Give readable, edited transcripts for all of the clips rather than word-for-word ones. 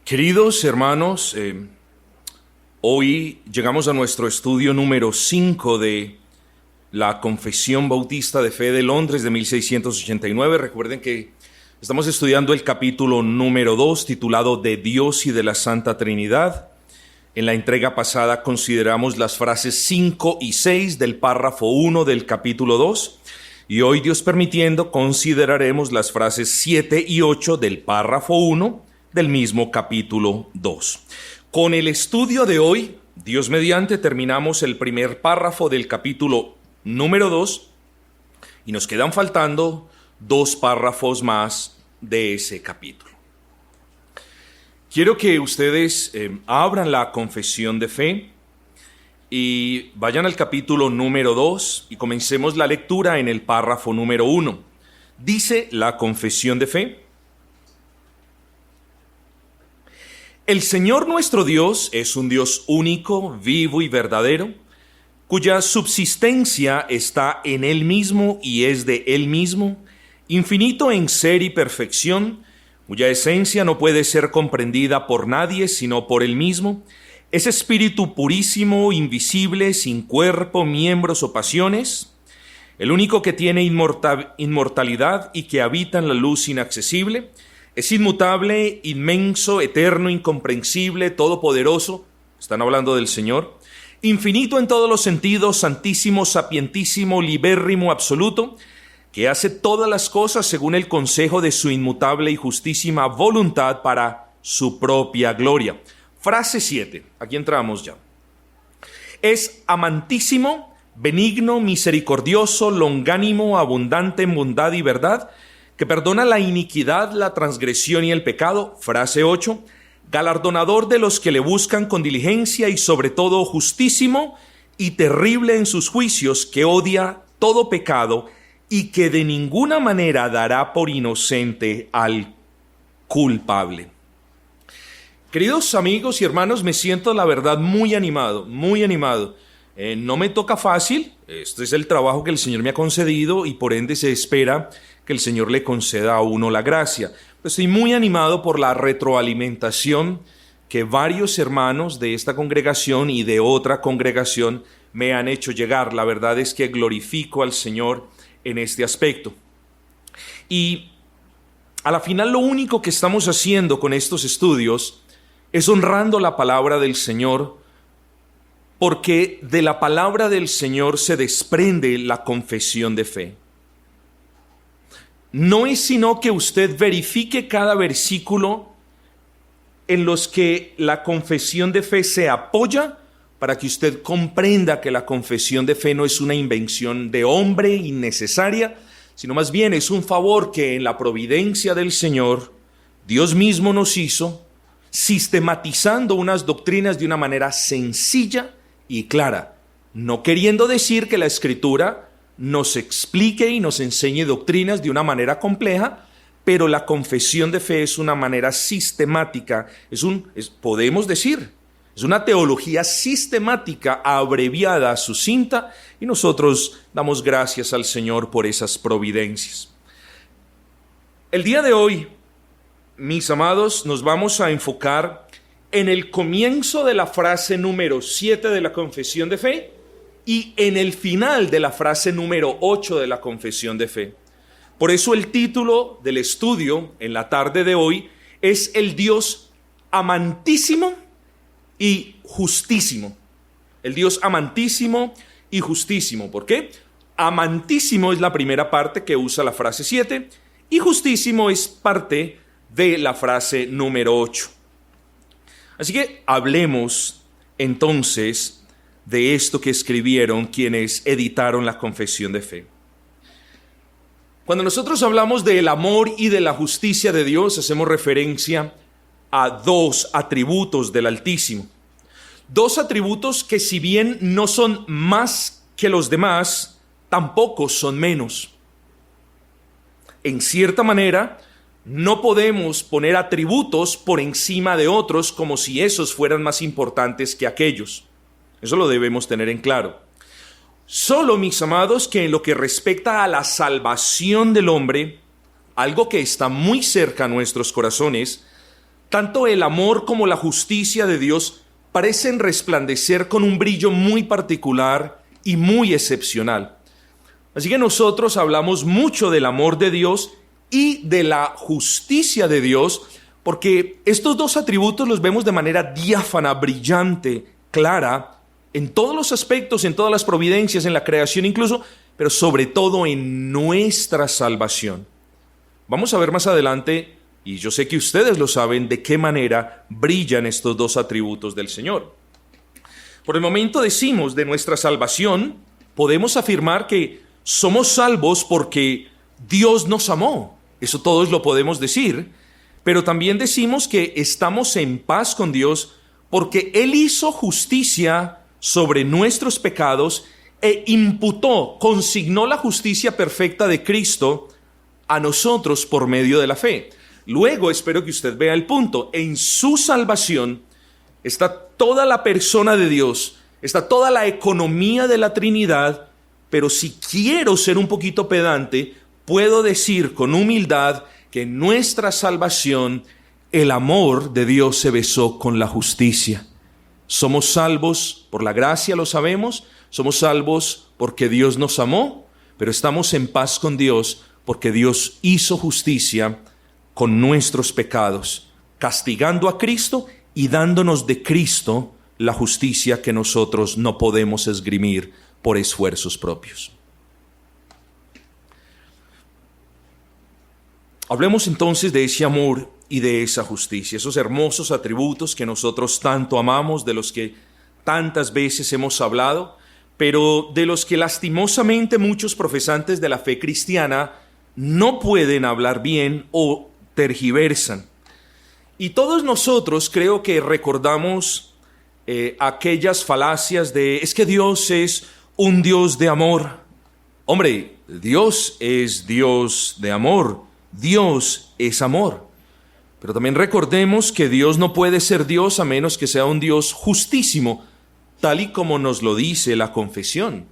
Queridos hermanos, hoy llegamos a nuestro estudio número 5 de la Confesión Bautista de Fe de Londres de 1689. Recuerden que estamos estudiando el capítulo número 2, titulado De Dios y de la Santa Trinidad. En la entrega pasada consideramos las frases 5 y 6 del párrafo 1 del capítulo 2. Y hoy, Dios permitiendo, consideraremos las frases 7 y 8 del párrafo 1 del mismo capítulo 2. Con el estudio de hoy, Dios mediante, terminamos el primer párrafo del capítulo número 2 y nos quedan faltando 2 párrafos más de ese capítulo. Quiero que ustedes abran la confesión de fe y vayan al capítulo número 2 y comencemos la lectura en el párrafo número 1. Dice la confesión de fe: El Señor nuestro Dios es un Dios único, vivo y verdadero, cuya subsistencia está en Él mismo y es de Él mismo, infinito en ser y perfección, cuya esencia no puede ser comprendida por nadie sino por Él mismo. Es espíritu purísimo, invisible, sin cuerpo, miembros o pasiones, el único que tiene inmortalidad y que habita en la luz inaccesible. Es inmutable, inmenso, eterno, incomprensible, todopoderoso. Están hablando del Señor. Infinito en todos los sentidos, santísimo, sapientísimo, libérrimo, absoluto, que hace todas las cosas según el consejo de su inmutable y justísima voluntad para su propia gloria. Frase 7. Aquí entramos ya. Es amantísimo, benigno, misericordioso, longánimo, abundante en bondad y verdad, que perdona la iniquidad, la transgresión y el pecado. Frase 8. Galardonador de los que le buscan con diligencia y sobre todo justísimo y terrible en sus juicios, que odia todo pecado y que de ninguna manera dará por inocente al culpable. Queridos amigos y hermanos, me siento la verdad muy animado, muy animado. No me toca fácil, este es el trabajo que el Señor me ha concedido y por ende se espera que el Señor le conceda a uno la gracia. Pero estoy muy animado por la retroalimentación que varios hermanos de esta congregación y de otra congregación me han hecho llegar. La verdad es que glorifico al Señor en este aspecto. Y a la final lo único que estamos haciendo con estos estudios es honrando la palabra del Señor, porque de la palabra del Señor se desprende la confesión de fe. No es sino que usted verifique cada versículo en los que la confesión de fe se apoya para que usted comprenda que la confesión de fe no es una invención de hombre innecesaria, sino más bien es un favor que en la providencia del Señor Dios mismo nos hizo, sistematizando unas doctrinas de una manera sencilla y clara, no queriendo decir que la Escritura nos explique y nos enseñe doctrinas de una manera compleja, pero la confesión de fe es una manera sistemática, podemos decir, es una teología sistemática, abreviada, sucinta, y nosotros damos gracias al Señor por esas providencias. El día de hoy, mis amados, nos vamos a enfocar en el comienzo de la frase número 7 de la confesión de fe y en el final de la frase número 8 de la confesión de fe. Por eso el título del estudio en la tarde de hoy es el Dios amantísimo y justísimo. El Dios amantísimo y justísimo. ¿Por qué? Amantísimo es la primera parte que usa la frase 7 y justísimo es parte de la frase número 8. Así que hablemos entonces de esto que escribieron quienes editaron la confesión de fe. Cuando nosotros hablamos del amor y de la justicia de Dios, hacemos referencia a 2 atributos del Altísimo. 2 atributos que, si bien no son más que los demás, tampoco son menos. En cierta manera, no podemos poner atributos por encima de otros como si esos fueran más importantes que aquellos. Eso lo debemos tener en claro. Solo, mis amados, que en lo que respecta a la salvación del hombre, algo que está muy cerca a nuestros corazones, tanto el amor como la justicia de Dios parecen resplandecer con un brillo muy particular y muy excepcional. Así que nosotros hablamos mucho del amor de Dios y de la justicia de Dios, porque estos dos atributos los vemos de manera diáfana, brillante, clara, en todos los aspectos, en todas las providencias, en la creación incluso, pero sobre todo en nuestra salvación. Vamos a ver más adelante, y yo sé que ustedes lo saben, de qué manera brillan estos dos atributos del Señor. Por el momento decimos de nuestra salvación, podemos afirmar que somos salvos porque Dios nos amó. Eso todos lo podemos decir. Pero también decimos que estamos en paz con Dios porque Él hizo justicia sobre nuestros pecados e imputó, consignó la justicia perfecta de Cristo a nosotros por medio de la fe. Luego espero que usted vea el punto. En su salvación está toda la persona de Dios, está toda la economía de la Trinidad, pero si quiero ser un poquito pedante, puedo decir con humildad que en nuestra salvación el amor de Dios se besó con la justicia. Somos salvos por la gracia, lo sabemos, somos salvos porque Dios nos amó, pero estamos en paz con Dios porque Dios hizo justicia con nuestros pecados, castigando a Cristo y dándonos de Cristo la justicia que nosotros no podemos esgrimir por esfuerzos propios. Hablemos entonces de ese amor y de esa justicia, esos hermosos atributos que nosotros tanto amamos, de los que tantas veces hemos hablado, pero de los que lastimosamente muchos profesantes de la fe cristiana no pueden hablar bien o tergiversan. Y todos nosotros creo que recordamos aquellas falacias de es que Dios es un Dios de amor. Hombre, Dios es Dios de amor, Dios es amor. Pero también recordemos que Dios no puede ser Dios a menos que sea un Dios justísimo, tal y como nos lo dice la confesión.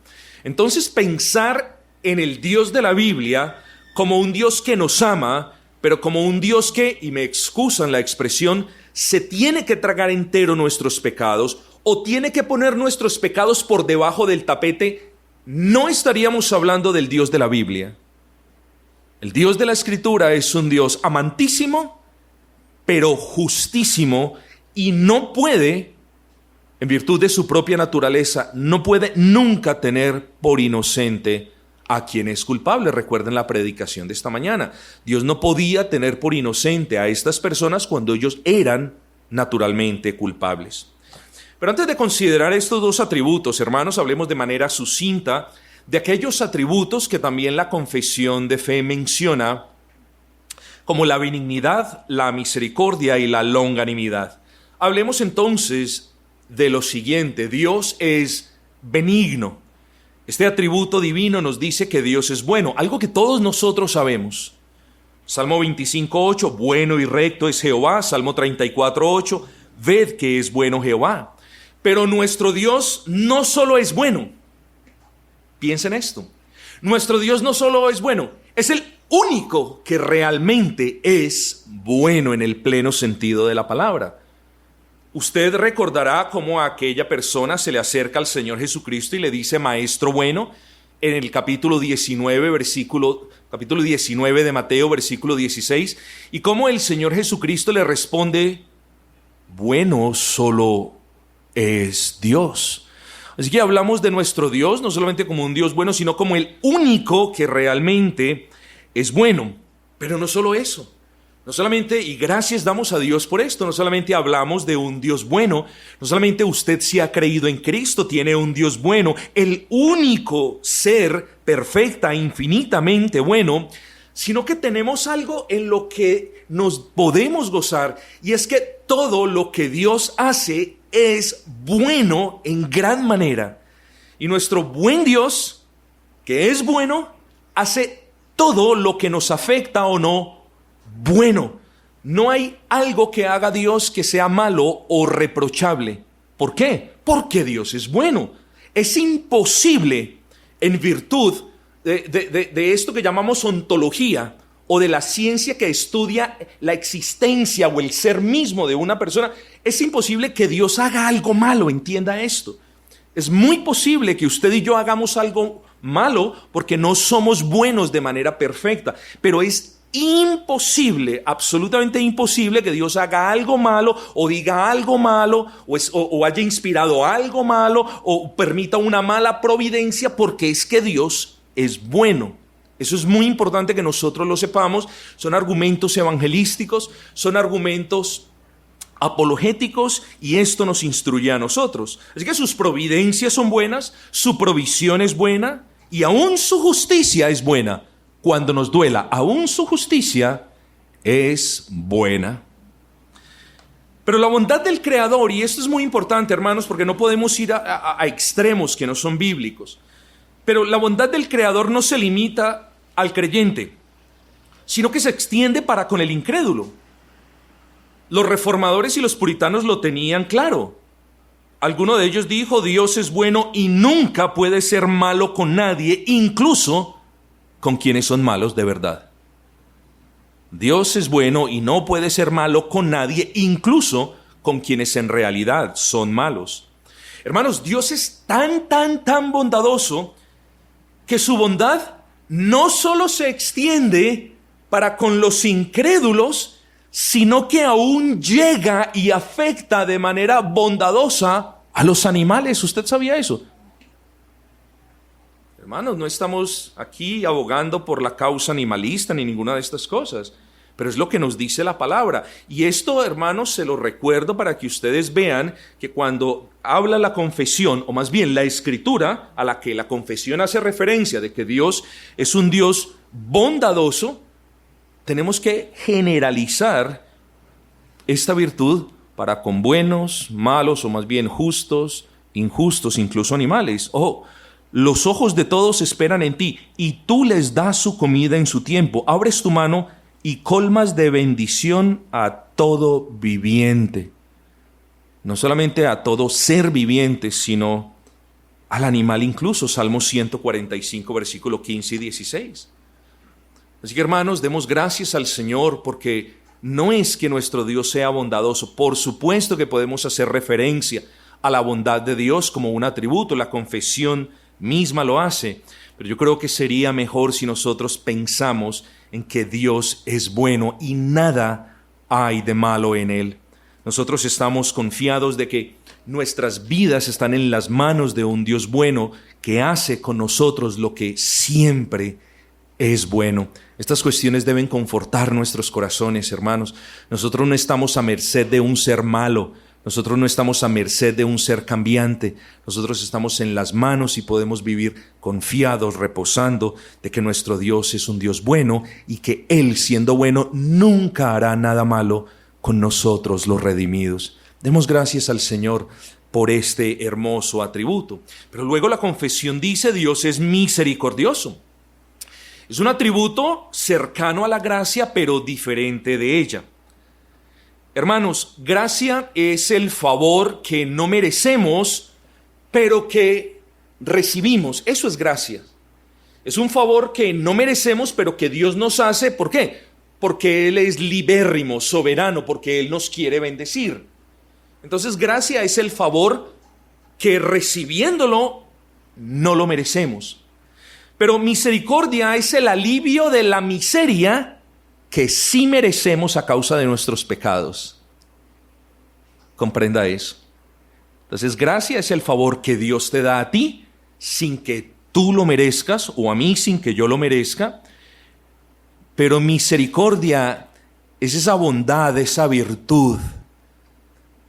Entonces pensar en el Dios de la Biblia como un Dios que nos ama, pero como un Dios que, y me excusan la expresión, se tiene que tragar entero nuestros pecados o tiene que poner nuestros pecados por debajo del tapete, no estaríamos hablando del Dios de la Biblia. El Dios de la Escritura es un Dios amantísimo, pero justísimo, y no puede, en virtud de su propia naturaleza, no puede nunca tener por inocente a quien es culpable. Recuerden la predicación de esta mañana. Dios no podía tener por inocente a estas personas cuando ellos eran naturalmente culpables. Pero antes de considerar estos dos atributos, hermanos, hablemos de manera sucinta de aquellos atributos que también la confesión de fe menciona, como la benignidad, la misericordia y la longanimidad. Hablemos entonces de lo siguiente: Dios es benigno. Este atributo divino nos dice que Dios es bueno, algo que todos nosotros sabemos. Salmo 25:8, bueno y recto es Jehová. Salmo 34:8, ved que es bueno Jehová. Pero nuestro Dios no solo es bueno. Piensen esto. Nuestro Dios no solo es bueno, es el único que realmente es bueno en el pleno sentido de la palabra. Usted recordará cómo a aquella persona se le acerca al Señor Jesucristo y le dice maestro bueno en el capítulo 19 de Mateo, versículo 16, y cómo el Señor Jesucristo le responde: bueno solo es Dios. Así que hablamos de nuestro Dios no solamente como un Dios bueno, sino como el único que realmente es bueno. Pero no solo eso. No solamente, y gracias damos a Dios por esto, no solamente hablamos de un Dios bueno, no solamente usted si ha creído en Cristo tiene un Dios bueno, el único ser perfecta, infinitamente bueno, sino que tenemos algo en lo que nos podemos gozar, y es que todo lo que Dios hace es bueno en gran manera. Y nuestro buen Dios, que es bueno, hace todo lo que nos afecta o no bueno. No hay algo que haga Dios que sea malo o reprochable. ¿Por qué? Porque Dios es bueno. Es imposible, en virtud de esto que llamamos ontología o de la ciencia que estudia la existencia o el ser mismo de una persona, es imposible que Dios haga algo malo, entienda esto. Es muy posible que usted y yo hagamos algo malo porque no somos buenos de manera perfecta, pero es imposible, absolutamente imposible que Dios haga algo malo o diga algo malo o haya inspirado algo malo o permita una mala providencia, porque es que Dios es bueno. Eso es muy importante que nosotros lo sepamos. Son argumentos evangelísticos, son argumentos apologéticos, y esto nos instruye a nosotros. Así que sus providencias son buenas, su provisión es buena y aún su justicia es buena. Cuando nos duela, aún su justicia es buena. Pero la bondad del Creador, y esto es muy importante, hermanos, porque no podemos ir a extremos que no son bíblicos, pero la bondad del Creador no se limita al creyente, sino que se extiende para con el incrédulo. Los reformadores y los puritanos lo tenían claro. Alguno de ellos dijo: Dios es bueno y nunca puede ser malo con nadie, incluso con quienes son malos de verdad. Dios es bueno y no puede ser malo con nadie, incluso con quienes en realidad son malos. Hermanos, Dios es tan bondadoso que su bondad no solo se extiende para con los incrédulos, sino que aún llega y afecta de manera bondadosa a los animales. ¿Usted sabía eso? Hermanos, no estamos aquí abogando por la causa animalista ni ninguna de estas cosas, pero es lo que nos dice la palabra. Y esto, hermanos, se lo recuerdo para que ustedes vean que cuando habla la confesión, o más bien la escritura, a la que la confesión hace referencia de que Dios es un Dios bondadoso, tenemos que generalizar esta virtud para con buenos, malos, o más bien justos, injustos, incluso animales. Los ojos de todos esperan en ti, y tú les das su comida en su tiempo. Abres tu mano y colmas de bendición a todo viviente. No solamente a todo ser viviente, sino al animal incluso. Salmo 145, versículo 15 y 16. Así que, hermanos, demos gracias al Señor, porque no es que nuestro Dios sea bondadoso. Por supuesto que podemos hacer referencia a la bondad de Dios como un atributo. La confesión misma lo hace, pero yo creo que sería mejor si nosotros pensamos en que Dios es bueno y nada hay de malo en Él. Nosotros estamos confiados de que nuestras vidas están en las manos de un Dios bueno que hace con nosotros lo que siempre es bueno. Estas cuestiones deben confortar nuestros corazones, hermanos. Nosotros no estamos a merced de un ser malo. Nosotros no estamos a merced de un ser cambiante. Nosotros estamos en las manos y podemos vivir confiados, reposando de que nuestro Dios es un Dios bueno y que Él, siendo bueno, nunca hará nada malo con nosotros, los redimidos. Demos gracias al Señor por este hermoso atributo. Pero luego la confesión dice: Dios es misericordioso. Es un atributo cercano a la gracia, pero diferente de ella. Hermanos, gracia es el favor que no merecemos, pero que recibimos. Eso es gracia. Es un favor que no merecemos, pero que Dios nos hace. ¿Por qué? Porque Él es libérrimo, soberano, porque Él nos quiere bendecir. Entonces, gracia es el favor que recibiéndolo no lo merecemos. Pero misericordia es el alivio de la miseria que sí merecemos a causa de nuestros pecados. Comprenda eso. Entonces, gracia es el favor que Dios te da a ti sin que tú lo merezcas, o a mí sin que yo lo merezca. Pero misericordia es esa bondad, esa virtud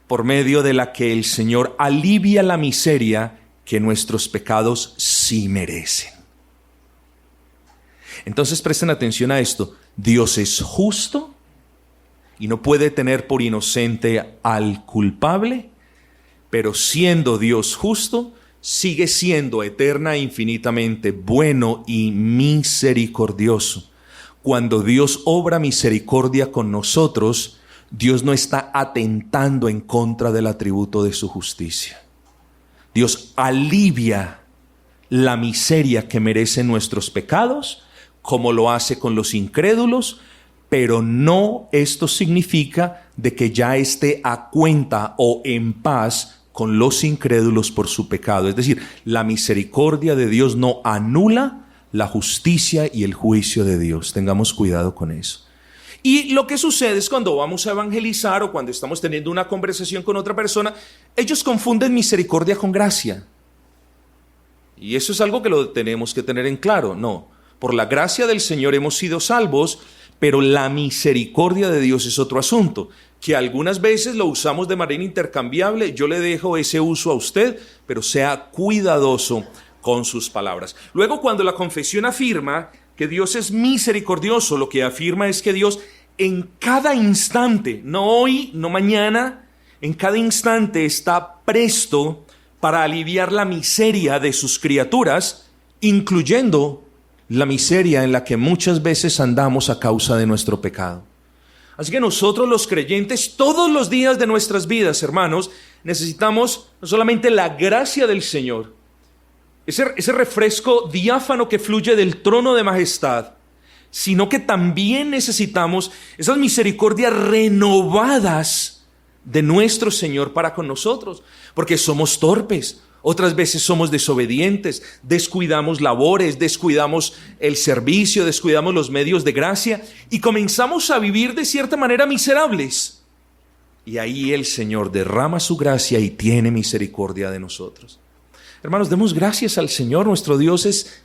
por medio de la que el Señor alivia la miseria que nuestros pecados sí merecen. Entonces presten atención a esto. Dios es justo y no puede tener por inocente al culpable, pero siendo Dios justo, sigue siendo eterna e infinitamente bueno y misericordioso. Cuando Dios obra misericordia con nosotros, Dios no está atentando en contra del atributo de su justicia. Dios alivia la miseria que merecen nuestros pecados como lo hace con los incrédulos, pero no esto significa de que ya esté a cuenta o en paz con los incrédulos por su pecado. Es decir, la misericordia de Dios no anula la justicia y el juicio de Dios. Tengamos cuidado con eso. Y lo que sucede es cuando vamos a evangelizar o cuando estamos teniendo una conversación con otra persona, ellos confunden misericordia con gracia. Y eso es algo que lo tenemos que tener en claro. No, por la gracia del Señor hemos sido salvos, pero la misericordia de Dios es otro asunto, que algunas veces lo usamos de manera intercambiable. Yo le dejo ese uso a usted, pero sea cuidadoso con sus palabras. Luego, cuando la confesión afirma que Dios es misericordioso, lo que afirma es que Dios en cada instante, no hoy, no mañana, en cada instante está presto para aliviar la miseria de sus criaturas, incluyendo la miseria en la que muchas veces andamos a causa de nuestro pecado. Así que nosotros los creyentes, todos los días de nuestras vidas, hermanos, necesitamos no solamente la gracia del Señor, ese refresco diáfano que fluye del trono de majestad, sino que también necesitamos esas misericordias renovadas de nuestro Señor para con nosotros, porque somos torpes, otras veces somos desobedientes, descuidamos labores, descuidamos el servicio, descuidamos los medios de gracia y comenzamos a vivir de cierta manera miserables. Y ahí el Señor derrama su gracia y tiene misericordia de nosotros. Hermanos, demos gracias al Señor. Nuestro Dios es,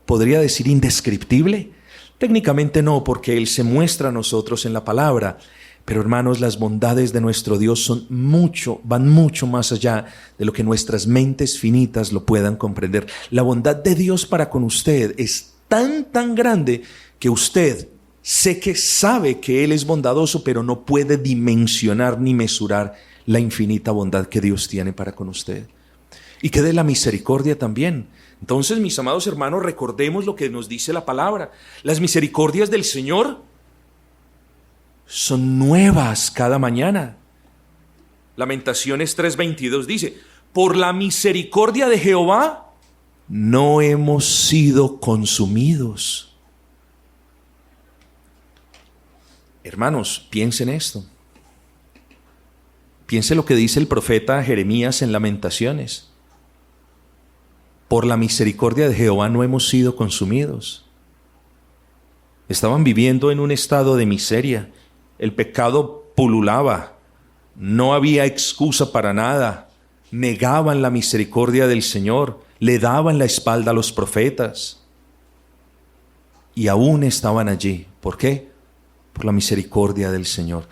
podría decir, indescriptible. Técnicamente no, porque Él se muestra a nosotros en la palabra. Pero hermanos, las bondades de nuestro Dios van mucho más allá de lo que nuestras mentes finitas lo puedan comprender. La bondad de Dios para con usted es tan grande que usted sé que sabe que Él es bondadoso, pero no puede dimensionar ni mesurar la infinita bondad que Dios tiene para con usted. Y que de la misericordia también. Entonces, mis amados hermanos, recordemos lo que nos dice la palabra. Las misericordias del Señor son nuevas cada mañana. Lamentaciones 3:22 dice: por la misericordia de Jehová no hemos sido consumidos. Hermanos, piensen esto. Piense lo que dice el profeta Jeremías en Lamentaciones. Por la misericordia de Jehová no hemos sido consumidos. Estaban viviendo en un estado de miseria. El pecado pululaba. No había excusa para nada. Negaban la misericordia del Señor. Le daban la espalda a los profetas. Y aún estaban allí. ¿Por qué? Por la misericordia del Señor.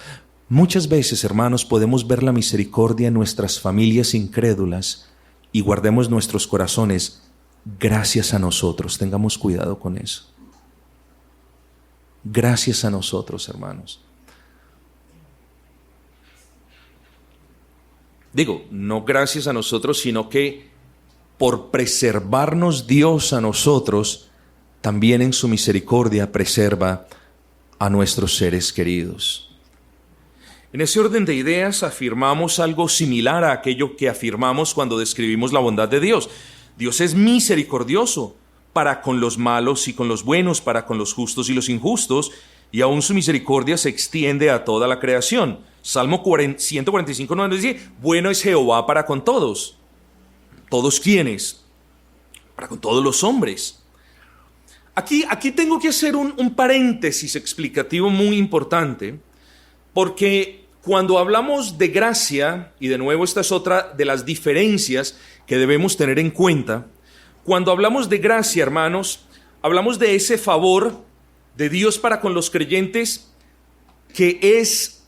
Muchas veces, hermanos, podemos ver la misericordia en nuestras familias incrédulas y guardemos nuestros corazones gracias a nosotros. Tengamos cuidado con eso. Gracias a nosotros, hermanos. Digo, no gracias a nosotros, sino que por preservarnos Dios a nosotros, también en su misericordia preserva a nuestros seres queridos. En ese orden de ideas afirmamos algo similar a aquello que afirmamos cuando describimos la bondad de Dios. Dios es misericordioso para con los malos y con los buenos, para con los justos y los injustos, y aún su misericordia se extiende a toda la creación. Salmo 145 nos dice: bueno es Jehová para con todos. ¿Todos quiénes? Para con todos los hombres. Aquí tengo que hacer un paréntesis explicativo muy importante, porque cuando hablamos de gracia, y de nuevo esta es otra de las diferencias que debemos tener en cuenta, cuando hablamos de gracia, hermanos, hablamos de ese favor de Dios para con los creyentes que es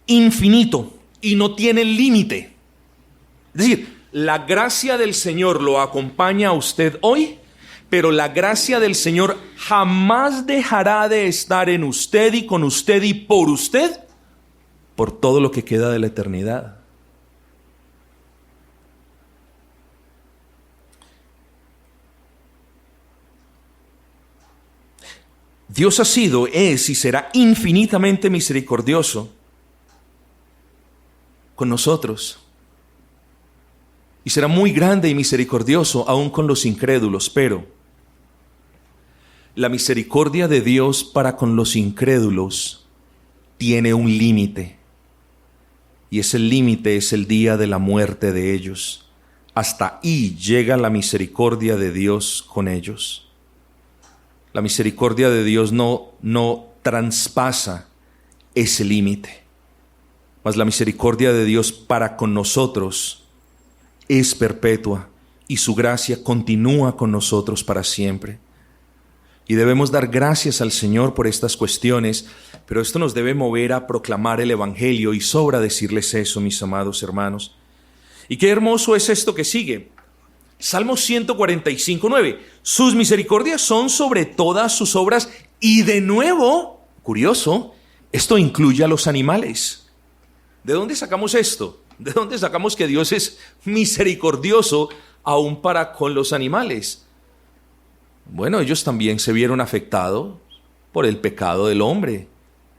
infinito y no tiene límite. Es decir, la gracia del Señor lo acompaña a usted hoy, pero la gracia del Señor jamás dejará de estar en usted y con usted y por usted por todo lo que queda de la eternidad. Dios ha sido, es y será infinitamente misericordioso con nosotros. Y será muy grande y misericordioso aún con los incrédulos, pero La misericordia de Dios para con los incrédulos tiene un límite. Y ese límite es el día de la muerte de ellos. Hasta ahí llega la misericordia de Dios con ellos. La misericordia de Dios no traspasa ese límite. Mas la misericordia de Dios para con nosotros es perpetua y su gracia continúa con nosotros para siempre. Y debemos dar gracias al Señor por estas cuestiones, pero esto nos debe mover a proclamar el Evangelio, y sobra decirles eso, mis amados hermanos. Y qué hermoso es esto que sigue. Salmo 145:9. Sus misericordias son sobre todas sus obras, y de nuevo, curioso, esto incluye a los animales. ¿De dónde sacamos esto? ¿De dónde sacamos que Dios es misericordioso aún para con los animales? Bueno, ellos también se vieron afectados por el pecado del hombre.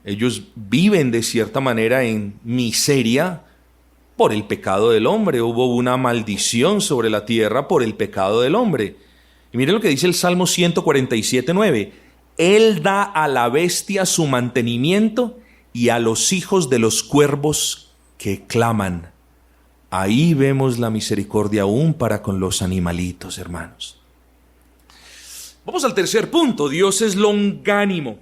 Ellos viven de cierta manera en miseria por el pecado del hombre. Hubo una maldición sobre la tierra por el pecado del hombre. Y miren lo que dice el Salmo 147:9. Él da a la bestia su mantenimiento y a los hijos de los cuervos que claman. Ahí vemos la misericordia aún para con los animalitos, hermanos. Vamos al tercer punto. Dios es longánimo.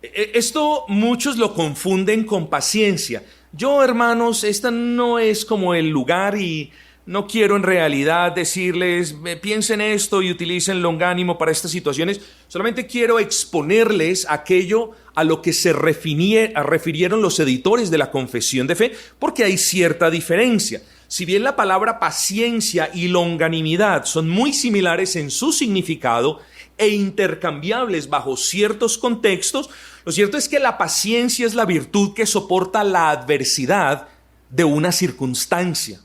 Esto muchos lo confunden con paciencia. Yo, hermanos, esta no es como el lugar, y no quiero en realidad decirles piensen esto y utilicen longánimo para estas situaciones. Solamente quiero exponerles aquello a lo que se refirieron los editores de la Confesión de Fe, porque hay cierta diferencia. Si bien la palabra paciencia y longanimidad son muy similares en su significado e intercambiables bajo ciertos contextos, lo cierto es que la paciencia es la virtud que soporta la adversidad de una circunstancia.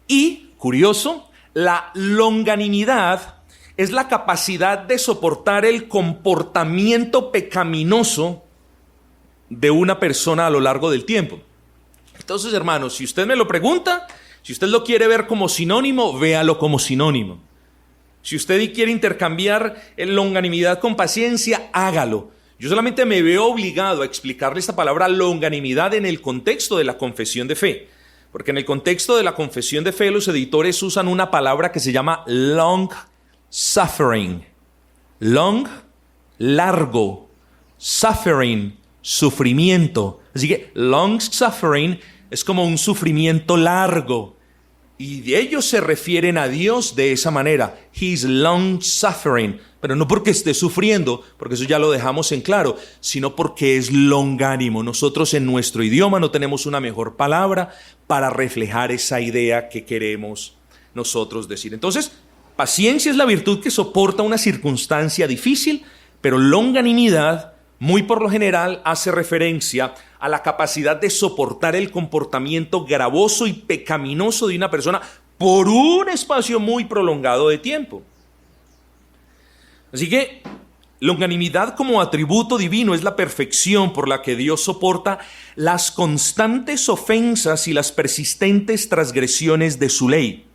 Y, curioso, la longanimidad es la capacidad de soportar el comportamiento pecaminoso de una persona a lo largo del tiempo. Entonces, hermanos, si usted me lo pregunta, si usted lo quiere ver como sinónimo, véalo como sinónimo. Si usted quiere intercambiar longanimidad con paciencia, hágalo. Yo solamente me veo obligado a explicarle esta palabra longanimidad en el contexto de la confesión de fe. Porque en el contexto de la confesión de fe, los editores usan una palabra que se llama long suffering. Long, largo. Suffering, sufrimiento. Así que long suffering es como un sufrimiento largo. Y de ellos se refieren a Dios de esa manera. He's long suffering. Pero no porque esté sufriendo, porque eso ya lo dejamos en claro, sino porque es longánimo. Nosotros en nuestro idioma no tenemos una mejor palabra para reflejar esa idea que queremos nosotros decir. Entonces, paciencia es la virtud que soporta una circunstancia difícil, pero longanimidad, muy por lo general, hace referencia a la capacidad de soportar el comportamiento gravoso y pecaminoso de una persona por un espacio muy prolongado de tiempo. Así que longanimidad como atributo divino es la perfección por la que Dios soporta las constantes ofensas y las persistentes transgresiones de su ley.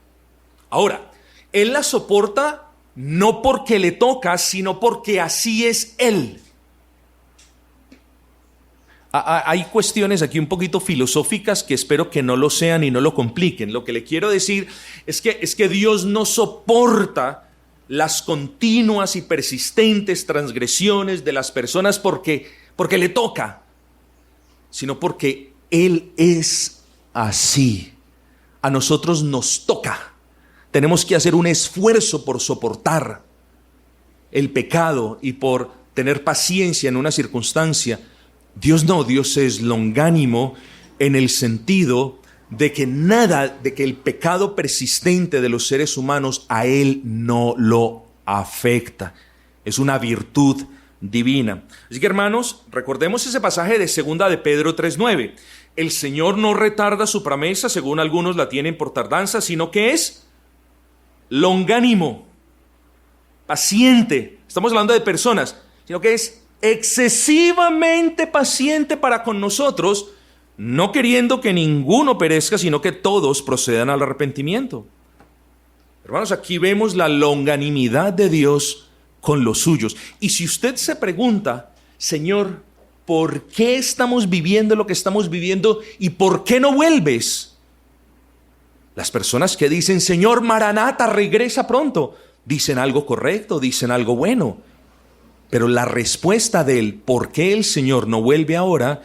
Ahora, Él las soporta no porque le toca, sino porque así es Él. Hay cuestiones aquí un poquito filosóficas que espero que no lo sean y no lo compliquen. Lo que le quiero decir es que Dios no soporta las continuas y persistentes transgresiones de las personas porque le toca, sino porque Él es así. A nosotros nos toca. Tenemos que hacer un esfuerzo por soportar el pecado y por tener paciencia en una circunstancia. Dios no, Dios es longánimo en el sentido de que el pecado persistente de los seres humanos a Él no lo afecta. Es una virtud divina. Así que, hermanos, recordemos ese pasaje de 2 de Pedro 3:9. El Señor no retarda su promesa, según algunos la tienen por tardanza, sino que es longánimo, paciente. Estamos hablando de personas, sino que es excesivamente paciente para con nosotros, no queriendo que ninguno perezca, sino que todos procedan al arrepentimiento. Hermanos, aquí vemos la longanimidad de Dios con los suyos. Y si usted se pregunta, Señor, ¿por qué estamos viviendo lo que estamos viviendo y por qué no vuelves? Las personas que dicen, Señor, Maranata, regresa pronto, dicen algo correcto, dicen algo bueno. Pero la respuesta del por qué el Señor no vuelve ahora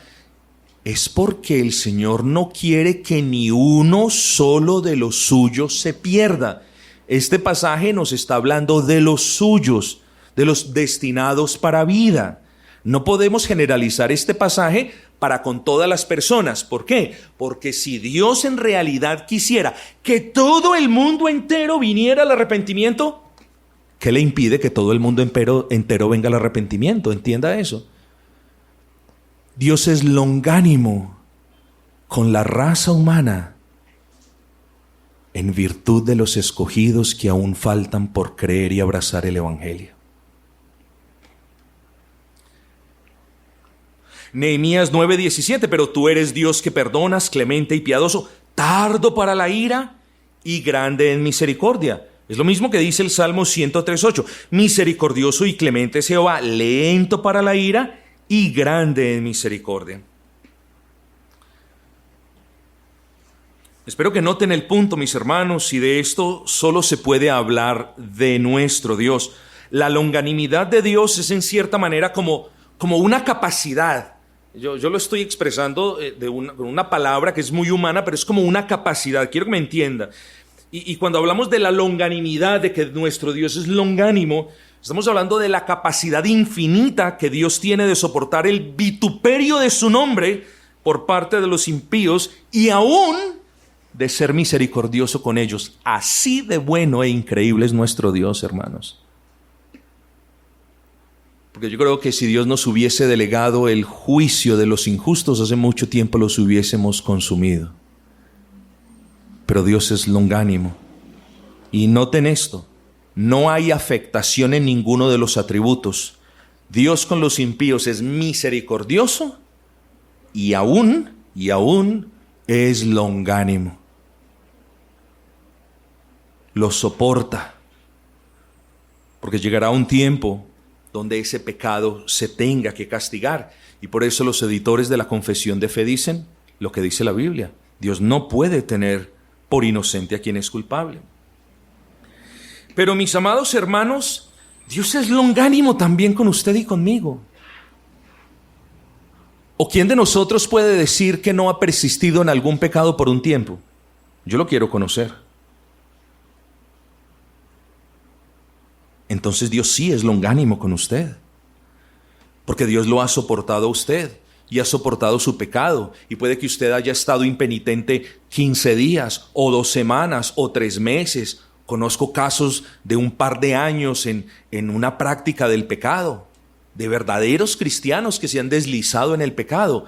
es porque el Señor no quiere que ni uno solo de los suyos se pierda. Este pasaje nos está hablando de los suyos, de los destinados para vida. No podemos generalizar este pasaje para con todas las personas. ¿Por qué? Porque si Dios en realidad quisiera que todo el mundo entero viniera al arrepentimiento, ¿qué le impide que todo el mundo entero venga al arrepentimiento? Entienda eso. Dios es longánimo con la raza humana en virtud de los escogidos que aún faltan por creer y abrazar el Evangelio. Nehemías 9:17, pero tú eres Dios que perdonas, clemente y piadoso, tardo para la ira y grande en misericordia. Es lo mismo que dice el Salmo 103:8, misericordioso y clemente es Jehová, lento para la ira y grande en misericordia. Espero que noten el punto, mis hermanos, y de esto solo se puede hablar de nuestro Dios. La longanimidad de Dios es en cierta manera como una capacidad. Yo lo estoy expresando con una palabra que es muy humana, pero es como una capacidad. Quiero que me entienda. Y cuando hablamos de la longanimidad, de que nuestro Dios es longánimo, estamos hablando de la capacidad infinita que Dios tiene de soportar el vituperio de su nombre por parte de los impíos y aún de ser misericordioso con ellos. Así de bueno e increíble es nuestro Dios, hermanos. Porque yo creo que si Dios nos hubiese delegado el juicio de los injustos, hace mucho tiempo los hubiésemos consumido. Pero Dios es longánimo. Y noten esto, no hay afectación en ninguno de los atributos. Dios con los impíos es misericordioso y aún es longánimo. Los soporta. Porque llegará un tiempo donde ese pecado se tenga que castigar. Y por eso los editores de la Confesión de Fe dicen lo que dice la Biblia. Dios no puede tener por inocente a quien es culpable. Pero mis amados hermanos, Dios es longánimo también con usted y conmigo. ¿O quién de nosotros puede decir que no ha persistido en algún pecado por un tiempo? Yo lo quiero conocer. Entonces Dios sí es longánimo con usted, porque Dios lo ha soportado a usted y ha soportado su pecado, y puede que usted haya estado impenitente 15 días o 2 semanas o 3 meses. Conozco casos de un par de años en una práctica del pecado, de verdaderos cristianos que se han deslizado en el pecado,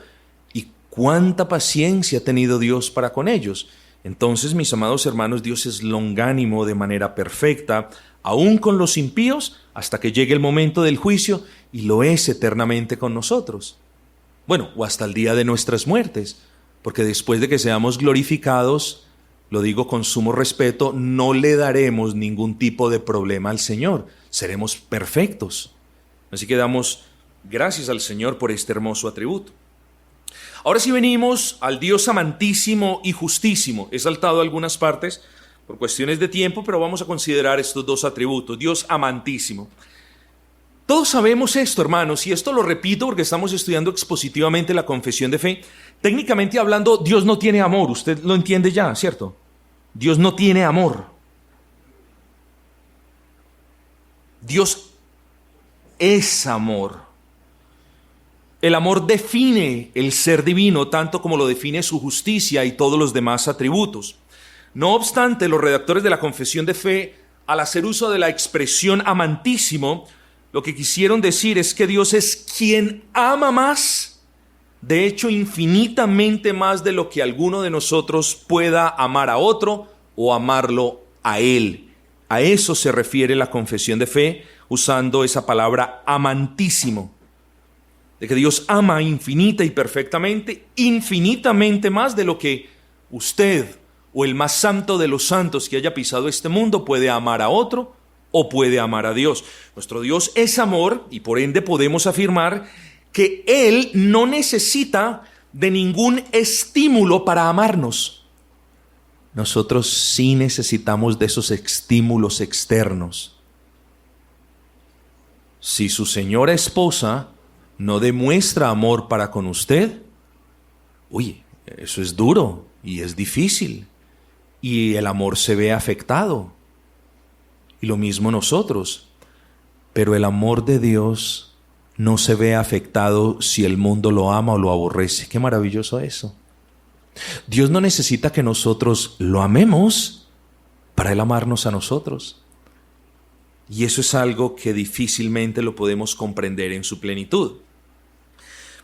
y cuánta paciencia ha tenido Dios para con ellos. Entonces, mis amados hermanos, Dios es longánimo de manera perfecta, aún con los impíos, hasta que llegue el momento del juicio, y lo es eternamente con nosotros. Bueno, o hasta el día de nuestras muertes, porque después de que seamos glorificados, lo digo con sumo respeto, no le daremos ningún tipo de problema al Señor, seremos perfectos. Así que damos gracias al Señor por este hermoso atributo. Ahora sí venimos al Dios amantísimo y justísimo. He saltado algunas partes por cuestiones de tiempo, pero vamos a considerar estos dos atributos. Dios amantísimo. Todos sabemos esto, hermanos, y esto lo repito porque estamos estudiando expositivamente la confesión de fe. Técnicamente hablando, Dios no tiene amor. Usted lo entiende ya, ¿cierto? Dios no tiene amor. Dios es amor. El amor define el ser divino tanto como lo define su justicia y todos los demás atributos. No obstante, los redactores de la confesión de fe, al hacer uso de la expresión amantísimo, lo que quisieron decir es que Dios es quien ama más, de hecho infinitamente más de lo que alguno de nosotros pueda amar a otro o amarlo a Él. A eso se refiere la confesión de fe usando esa palabra amantísimo. De que Dios ama infinita y perfectamente, infinitamente más de lo que usted o el más santo de los santos que haya pisado este mundo puede amar a otro o puede amar a Dios. Nuestro Dios es amor y por ende podemos afirmar que Él no necesita de ningún estímulo para amarnos. Nosotros sí necesitamos de esos estímulos externos. Si su señora esposa no demuestra amor para con usted, oye, eso es duro y es difícil y el amor se ve afectado. Y lo mismo nosotros. Pero el amor de Dios no se ve afectado si el mundo lo ama o lo aborrece. Qué maravilloso eso. Dios no necesita que nosotros lo amemos para Él amarnos a nosotros. Y eso es algo que difícilmente lo podemos comprender en su plenitud.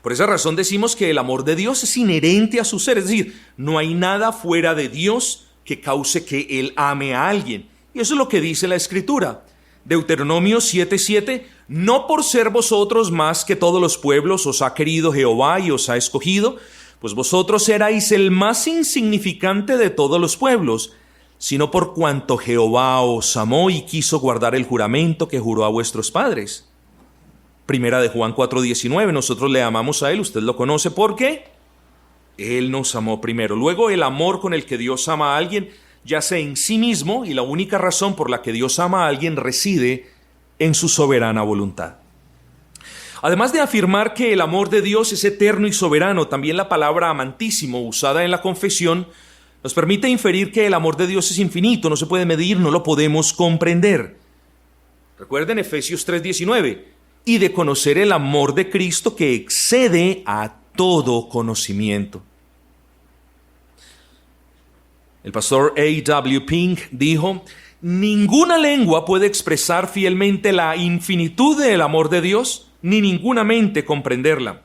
Por esa razón decimos que el amor de Dios es inherente a su ser. Es decir, no hay nada fuera de Dios que cause que Él ame a alguien. Y eso es lo que dice la Escritura. Deuteronomio 7:7, no por ser vosotros más que todos los pueblos os ha querido Jehová y os ha escogido, pues vosotros erais el más insignificante de todos los pueblos, sino por cuanto Jehová os amó y quiso guardar el juramento que juró a vuestros padres. Primera de Juan 4:19, nosotros le amamos a Él, usted lo conoce porque Él nos amó primero. Luego el amor con el que Dios ama a alguien yace en sí mismo y la única razón por la que Dios ama a alguien reside en su soberana voluntad. Además de afirmar que el amor de Dios es eterno y soberano, también la palabra amantísimo usada en la confesión nos permite inferir que el amor de Dios es infinito, no se puede medir, no lo podemos comprender. Recuerden Efesios 3:19, y de conocer el amor de Cristo que excede a todo conocimiento. El pastor A.W. Pink dijo, ninguna lengua puede expresar fielmente la infinitud del amor de Dios, ni ninguna mente comprenderla.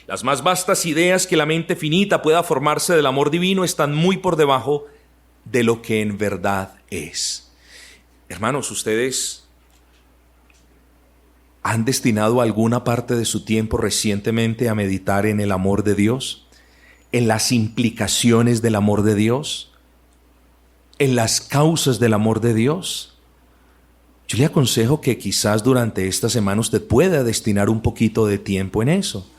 Las más vastas ideas que la mente finita pueda formarse del amor divino están muy por debajo de lo que en verdad es. Hermanos, ¿ustedes han destinado alguna parte de su tiempo recientemente a meditar en el amor de Dios? ¿En las implicaciones del amor de Dios? ¿En las causas del amor de Dios? Yo le aconsejo que quizás durante esta semana usted pueda destinar un poquito de tiempo en eso.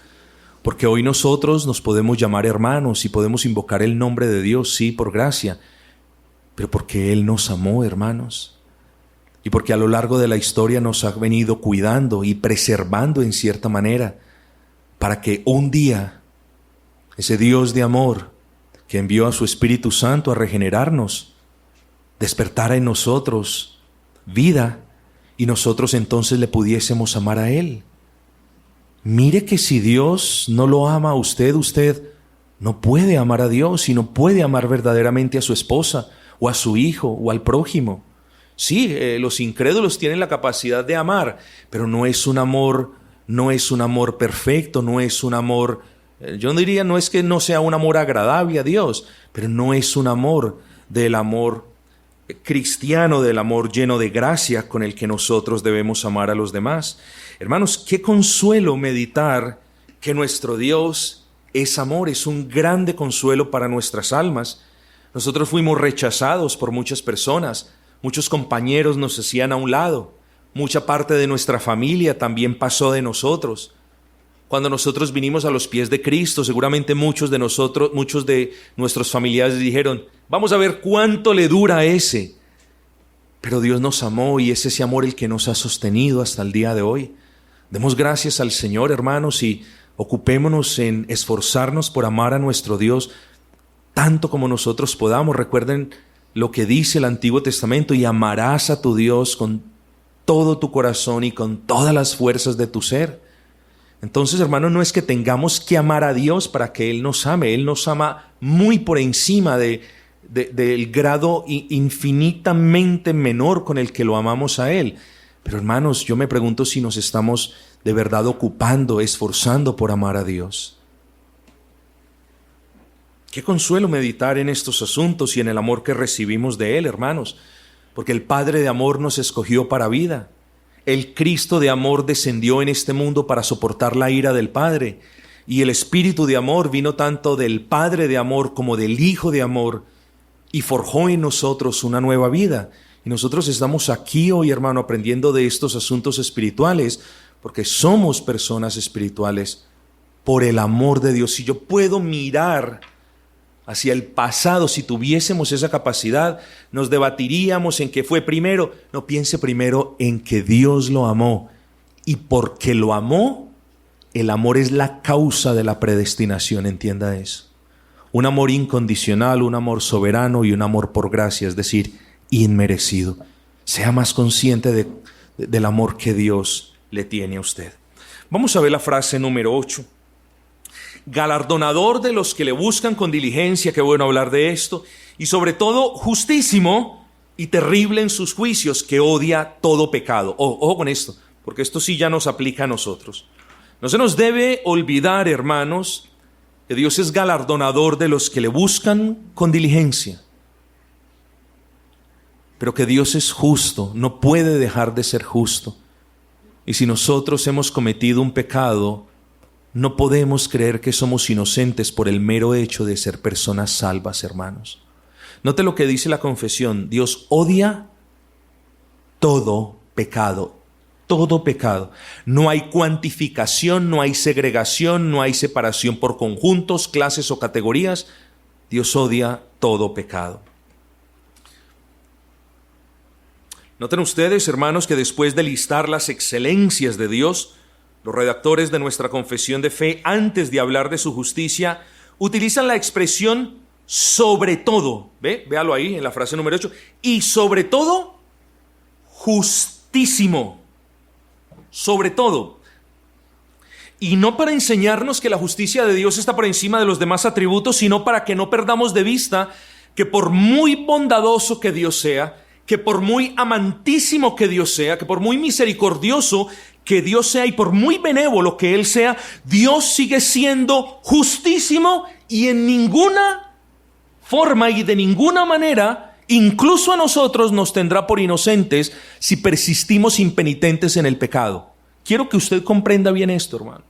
Porque hoy nosotros nos podemos llamar hermanos y podemos invocar el nombre de Dios, sí, por gracia, pero porque Él nos amó, hermanos. Y porque a lo largo de la historia nos ha venido cuidando y preservando en cierta manera, para que un día ese Dios de amor que envió a su Espíritu Santo a regenerarnos, despertara en nosotros vida y nosotros entonces le pudiésemos amar a Él. Mire que si Dios no lo ama a usted, usted no puede amar a Dios y no puede amar verdaderamente a su esposa o a su hijo o al prójimo. Sí, los incrédulos tienen la capacidad de amar, pero no es un amor perfecto, no es un amor, yo diría, no es que no sea un amor agradable a Dios, pero no es un amor del amor cristiano, del amor lleno de gracia con el que nosotros debemos amar a los demás. Hermanos, qué consuelo meditar que nuestro Dios es amor, es un grande consuelo para nuestras almas. Nosotros fuimos rechazados por muchas personas, muchos compañeros nos hacían a un lado, mucha parte de nuestra familia también pasó de nosotros. Cuando nosotros vinimos a los pies de Cristo, seguramente muchos de nuestros familiares dijeron, vamos a ver cuánto le dura a ese. Pero Dios nos amó y es ese amor el que nos ha sostenido hasta el día de hoy. Demos gracias al Señor, hermanos, y ocupémonos en esforzarnos por amar a nuestro Dios tanto como nosotros podamos. Recuerden lo que dice el Antiguo Testamento, y amarás a tu Dios con todo tu corazón y con todas las fuerzas de tu ser. Entonces, hermanos, no es que tengamos que amar a Dios para que Él nos ame. Él nos ama muy por encima del grado infinitamente menor con el que lo amamos a Él. Pero, hermanos, yo me pregunto si nos estamos de verdad ocupando, esforzando por amar a Dios. Qué consuelo meditar en estos asuntos y en el amor que recibimos de Él, hermanos, porque el Padre de amor nos escogió para vida. El Cristo de amor descendió en este mundo para soportar la ira del Padre, y el Espíritu de amor vino tanto del Padre de amor como del Hijo de amor, y forjó en nosotros una nueva vida. Y nosotros estamos aquí hoy, hermano, aprendiendo de estos asuntos espirituales, porque somos personas espirituales por el amor de Dios. Si yo puedo mirar hacia el pasado, si tuviésemos esa capacidad, nos debatiríamos en qué fue primero. No, piense primero en que Dios lo amó. Y porque lo amó, el amor es la causa de la predestinación, entienda eso. Un amor incondicional, un amor soberano y un amor por gracia, es decir, inmerecido. Sea más consciente del amor que Dios le tiene a usted. Vamos a ver la frase número 8. Galardonador de los que le buscan con diligencia, qué bueno hablar de esto, y sobre todo justísimo y terrible en sus juicios, que odia todo pecado. Ojo con esto, porque esto sí ya nos aplica a nosotros. No se nos debe olvidar, hermanos, que Dios es galardonador de los que le buscan con diligencia, pero que Dios es justo, no puede dejar de ser justo. Y si nosotros hemos cometido un pecado, no podemos creer que somos inocentes por el mero hecho de ser personas salvas, hermanos. Note lo que dice la confesión: Dios odia todo pecado. Todo pecado. No hay cuantificación, no hay segregación, no hay separación por conjuntos, clases o categorías. Dios odia todo pecado. Noten ustedes, hermanos, que después de listar las excelencias de Dios, los redactores de nuestra confesión de fe, antes de hablar de su justicia, utilizan la expresión sobre todo. Véalo ahí en la frase número 8. Y sobre todo, justísimo. Sobre todo. Y no para enseñarnos que la justicia de Dios está por encima de los demás atributos, sino para que no perdamos de vista que por muy bondadoso que Dios sea, que por muy amantísimo que Dios sea, que por muy misericordioso que Dios sea y por muy benévolo que Él sea, Dios sigue siendo justísimo y en ninguna forma y de ninguna manera, incluso a nosotros, nos tendrá por inocentes si persistimos impenitentes en el pecado. Quiero que usted comprenda bien esto, hermano.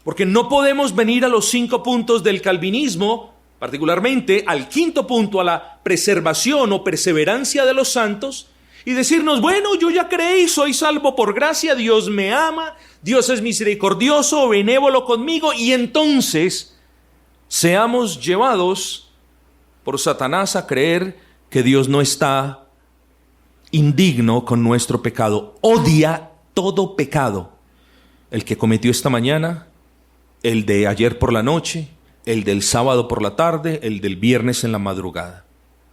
Porque no podemos venir a los 5 puntos del calvinismo, particularmente al 5º punto, a la preservación o perseverancia de los santos, y decirnos: bueno, yo ya creí, soy salvo por gracia, Dios me ama, Dios es misericordioso, benévolo conmigo, y entonces seamos llevados por Satanás a creer que Dios no está indigno con nuestro pecado. Odia todo pecado. El que cometió esta mañana, el de ayer por la noche, el del sábado por la tarde, el del viernes en la madrugada.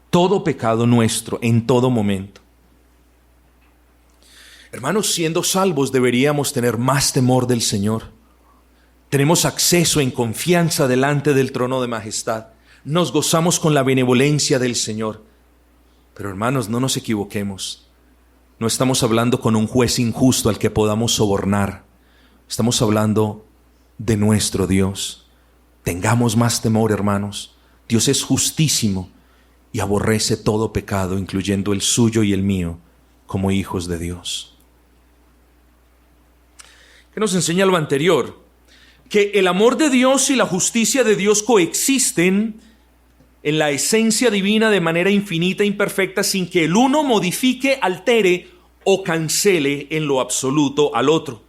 Todo pecado nuestro en todo momento. Hermanos, siendo salvos deberíamos tener más temor del Señor. Tenemos acceso en confianza delante del trono de majestad. Nos gozamos con la benevolencia del Señor. Pero hermanos, no nos equivoquemos. No estamos hablando con un juez injusto al que podamos sobornar. Estamos hablando de nuestro Dios. Tengamos más temor, hermanos. Dios es justísimo y aborrece todo pecado, incluyendo el suyo y el mío, como hijos de Dios. ¿Qué nos enseña lo anterior? Que el amor de Dios y la justicia de Dios coexisten en la esencia divina de manera infinita e imperfecta, sin que el uno modifique, altere o cancele en lo absoluto al otro.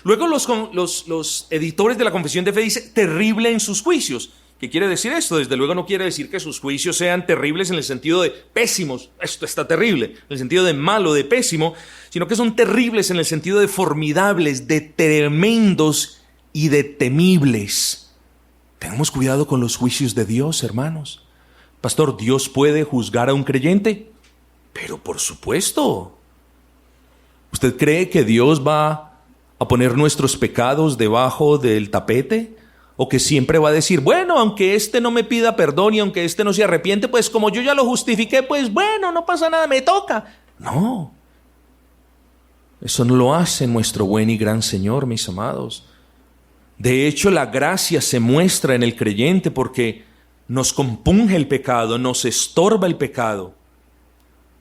Luego los editores de la Confesión de Fe dicen terrible en sus juicios. ¿Qué quiere decir esto? Desde luego no quiere decir que sus juicios sean terribles en el sentido de pésimos, esto está terrible, en el sentido de malo, de pésimo, sino que son terribles en el sentido de formidables, de tremendos y de temibles. Tengamos cuidado con los juicios de Dios, hermanos. Pastor, ¿Dios puede juzgar a un creyente? Pero por supuesto. ¿Usted cree que Dios va a poner nuestros pecados debajo del tapete? ¿O que siempre va a decir, bueno, aunque este no me pida perdón y aunque este no se arrepiente, pues como yo ya lo justifiqué, pues bueno, no pasa nada, me toca? No. Eso no lo hace nuestro buen y gran Señor, mis amados. De hecho, la gracia se muestra en el creyente porque nos compunge el pecado, nos estorba el pecado.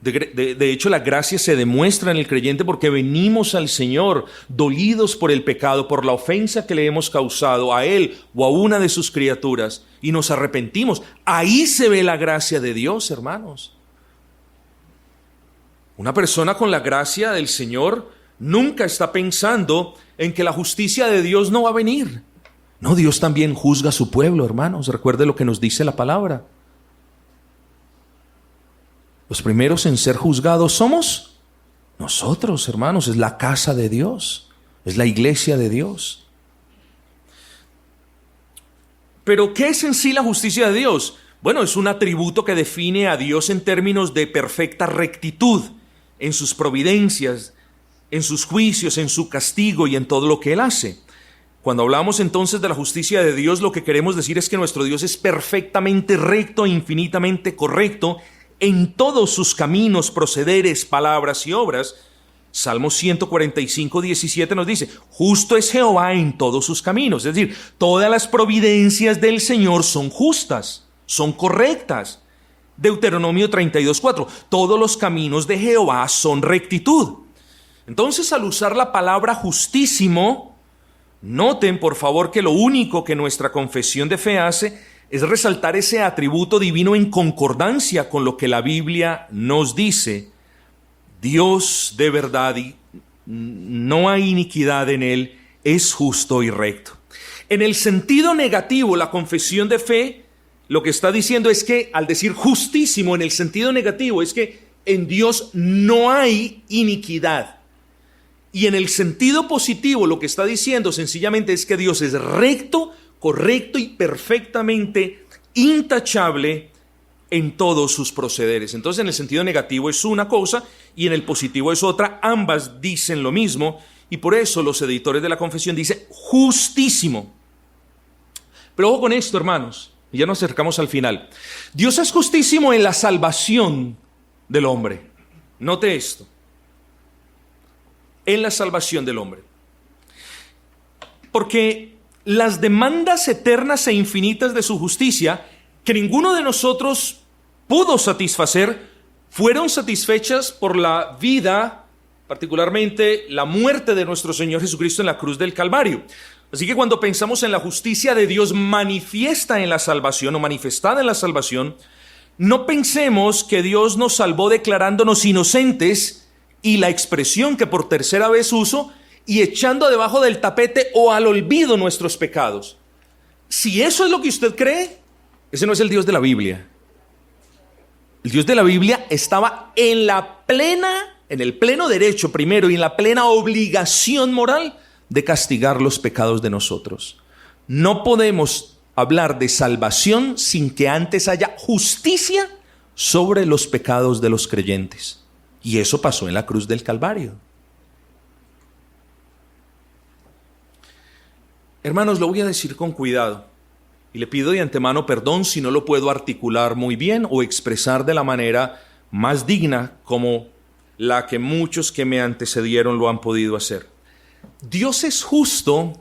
De hecho, la gracia se demuestra en el creyente porque venimos al Señor dolidos por el pecado, por la ofensa que le hemos causado a Él o a una de sus criaturas, y nos arrepentimos. Ahí se ve la gracia de Dios, hermanos. Una persona con la gracia del Señor nunca está pensando en que la justicia de Dios no va a venir. No, Dios también juzga a su pueblo, hermanos. Recuerde lo que nos dice la palabra. Los primeros en ser juzgados somos nosotros, hermanos. Es la casa de Dios, es la iglesia de Dios. Pero ¿qué es en sí la justicia de Dios? Bueno, es un atributo que define a Dios en términos de perfecta rectitud en sus providencias, en sus juicios, en su castigo y en todo lo que Él hace. Cuando hablamos entonces de la justicia de Dios, lo que queremos decir es que nuestro Dios es perfectamente recto e infinitamente correcto en todos sus caminos, procederes, palabras y obras. Salmo 145, 17 nos dice, justo es Jehová en todos sus caminos. Es decir, todas las providencias del Señor son justas, son correctas. Deuteronomio 32, 4, todos los caminos de Jehová son rectitud. Entonces, al usar la palabra justísimo, noten por favor que lo único que nuestra confesión de fe hace es resaltar ese atributo divino en concordancia con lo que la Biblia nos dice. Dios de verdad, y no hay iniquidad en Él, es justo y recto. En el sentido negativo, la confesión de fe lo que está diciendo es que al decir justísimo en el sentido negativo es que en Dios no hay iniquidad. Y en el sentido positivo lo que está diciendo sencillamente es que Dios es recto, correcto y perfectamente intachable en todos sus procederes. Entonces en el sentido negativo es una cosa y en el positivo es otra. Ambas dicen lo mismo y por eso los editores de la confesión dicen justísimo. Pero ojo con esto, hermanos. Ya nos acercamos al final. Dios es justísimo en la salvación del hombre. Note esto. En la salvación del hombre. Porque las demandas eternas e infinitas de su justicia, que ninguno de nosotros pudo satisfacer, fueron satisfechas por la vida, particularmente la muerte de nuestro Señor Jesucristo en la cruz del Calvario. Así que cuando pensamos en la justicia de Dios manifiesta en la salvación o manifestada en la salvación, no pensemos que Dios nos salvó declarándonos inocentes y la expresión que por tercera vez uso y echando debajo del tapete o al olvido nuestros pecados. Si eso es lo que usted cree, ese no es el Dios de la Biblia. El Dios de la Biblia estaba en el pleno derecho primero y en la plena obligación moral de castigar los pecados de nosotros. No podemos hablar de salvación sin que antes haya justicia sobre los pecados de los creyentes. Y eso pasó en la cruz del Calvario. Hermanos, lo voy a decir con cuidado. Y le pido de antemano perdón si no lo puedo articular muy bien o expresar de la manera más digna como la que muchos que me antecedieron lo han podido hacer. Dios es justo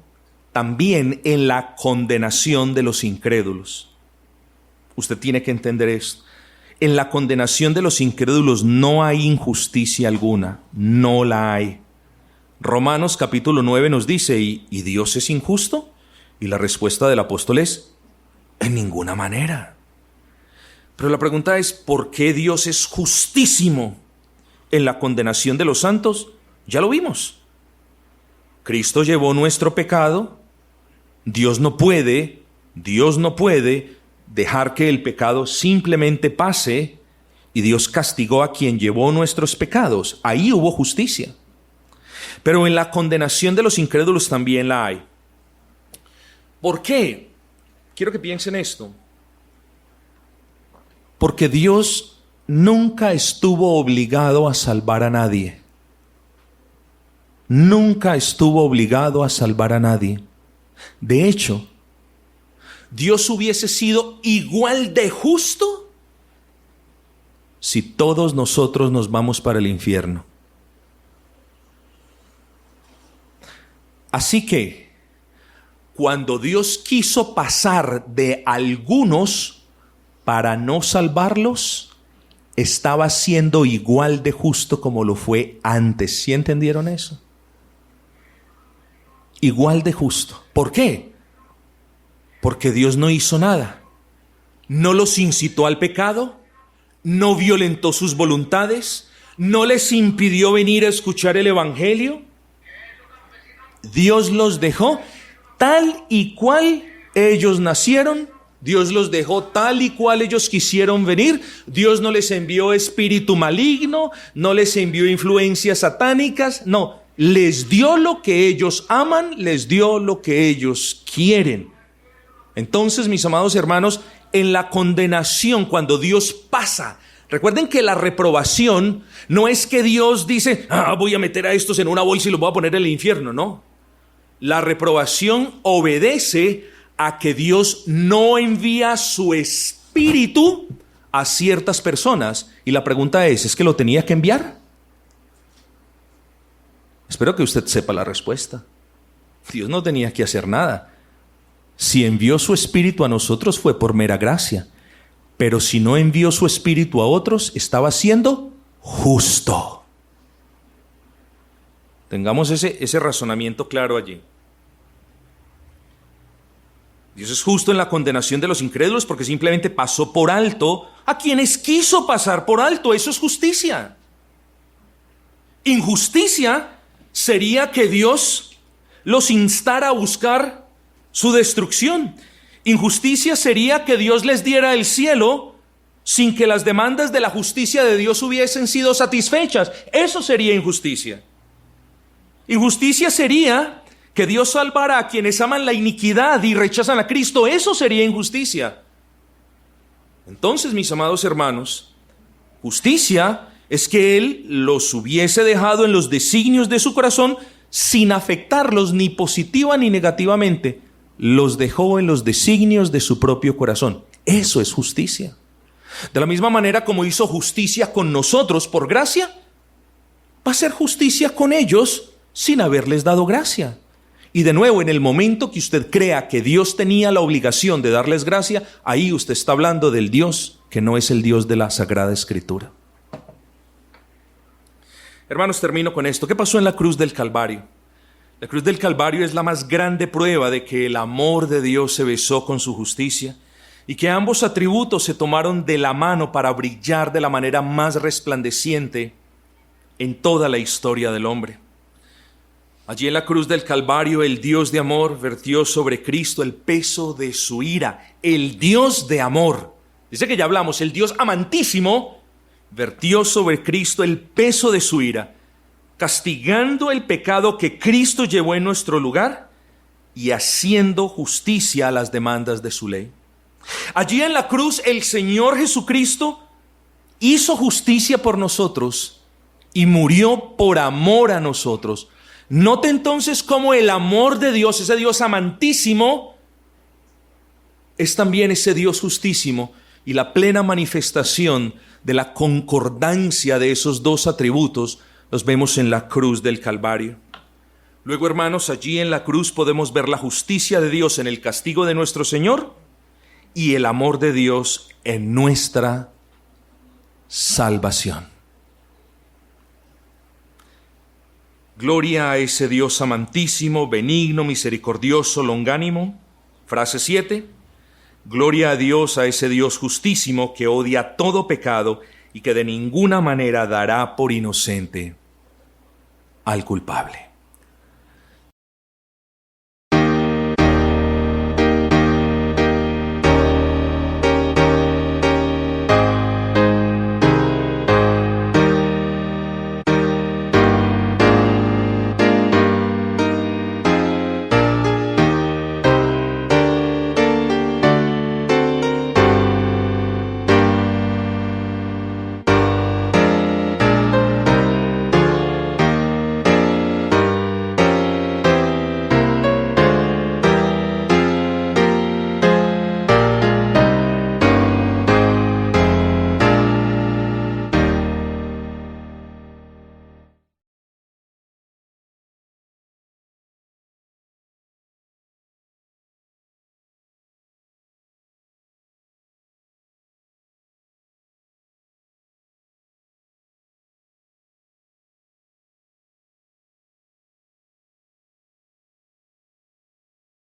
también en la condenación de los incrédulos. Usted tiene que entender esto. En la condenación de los incrédulos no hay injusticia alguna, no la hay. Romanos capítulo 9 nos dice, ¿y Dios es injusto? Y la respuesta del apóstol es, en ninguna manera. Pero la pregunta es, ¿por qué Dios es justísimo en la condenación de los santos? Ya lo vimos. Cristo llevó nuestro pecado. Dios no puede dejar que el pecado simplemente pase, y Dios castigó a quien llevó nuestros pecados. Ahí hubo justicia. Pero en la condenación de los incrédulos también la hay. ¿Por qué? Quiero que piensen esto. Porque Dios nunca estuvo obligado a salvar a nadie. Nunca estuvo obligado a salvar a nadie. De hecho, Dios hubiese sido igual de justo si todos nosotros nos vamos para el infierno. Así que, cuando Dios quiso pasar de algunos para no salvarlos, estaba siendo igual de justo como lo fue antes. ¿Sí entendieron eso? Igual de justo. ¿Por qué? Porque Dios no hizo nada. No los incitó al pecado, no violentó sus voluntades, no les impidió venir a escuchar el Evangelio. Dios los dejó tal y cual ellos nacieron. Dios los dejó tal y cual ellos quisieron venir. Dios no les envió espíritu maligno, no les envió influencias satánicas, no. Les dio lo que ellos aman, les dio lo que ellos quieren. Entonces, mis amados hermanos, en la condenación, cuando Dios pasa, recuerden que la reprobación no es que Dios dice, voy a meter a estos en una bolsa y los voy a poner en el infierno, no. La reprobación obedece a que Dios no envía su espíritu a ciertas personas. Y la pregunta ¿es que lo tenía que enviar? Espero que usted sepa la respuesta. Dios no tenía que hacer nada. Si envió su espíritu a nosotros fue por mera gracia. Pero si no envió su espíritu a otros, estaba siendo justo. Tengamos ese razonamiento claro allí. Dios es justo en la condenación de los incrédulos porque simplemente pasó por alto a quienes quiso pasar por alto. Eso es justicia. Injusticia sería que Dios los instara a buscar su destrucción. Injusticia sería que Dios les diera el cielo sin que las demandas de la justicia de Dios hubiesen sido satisfechas. Eso sería injusticia. Injusticia sería que Dios salvara a quienes aman la iniquidad y rechazan a Cristo. Eso sería injusticia. Entonces, mis amados hermanos, justicia es que Él los hubiese dejado en los designios de su corazón sin afectarlos ni positiva ni negativamente. Los dejó en los designios de su propio corazón. Eso es justicia. De la misma manera como hizo justicia con nosotros por gracia, va a hacer justicia con ellos sin haberles dado gracia. Y de nuevo, en el momento que usted crea que Dios tenía la obligación de darles gracia, ahí usted está hablando del Dios que no es el Dios de la Sagrada Escritura. Hermanos, termino con esto. ¿Qué pasó en la cruz del Calvario? La cruz del Calvario es la más grande prueba de que el amor de Dios se besó con su justicia y que ambos atributos se tomaron de la mano para brillar de la manera más resplandeciente en toda la historia del hombre. Allí en la cruz del Calvario, el Dios de amor vertió sobre Cristo el peso de su ira. El Dios de amor, dice que ya hablamos, el Dios amantísimo, vertió sobre Cristo el peso de su ira, castigando el pecado que Cristo llevó en nuestro lugar y haciendo justicia a las demandas de su ley. Allí en la cruz el Señor Jesucristo hizo justicia por nosotros y murió por amor a nosotros. Note entonces cómo el amor de Dios, ese Dios amantísimo, es también ese Dios justísimo y la plena manifestación de la concordancia de esos dos atributos los vemos en la cruz del Calvario. Luego, hermanos, allí en la cruz podemos ver la justicia de Dios en el castigo de nuestro Señor y el amor de Dios en nuestra salvación. Gloria a ese Dios amantísimo, benigno, misericordioso, longánimo. Frase 7. Gloria a Dios, a ese Dios justísimo que odia todo pecado y que de ninguna manera dará por inocente al culpable.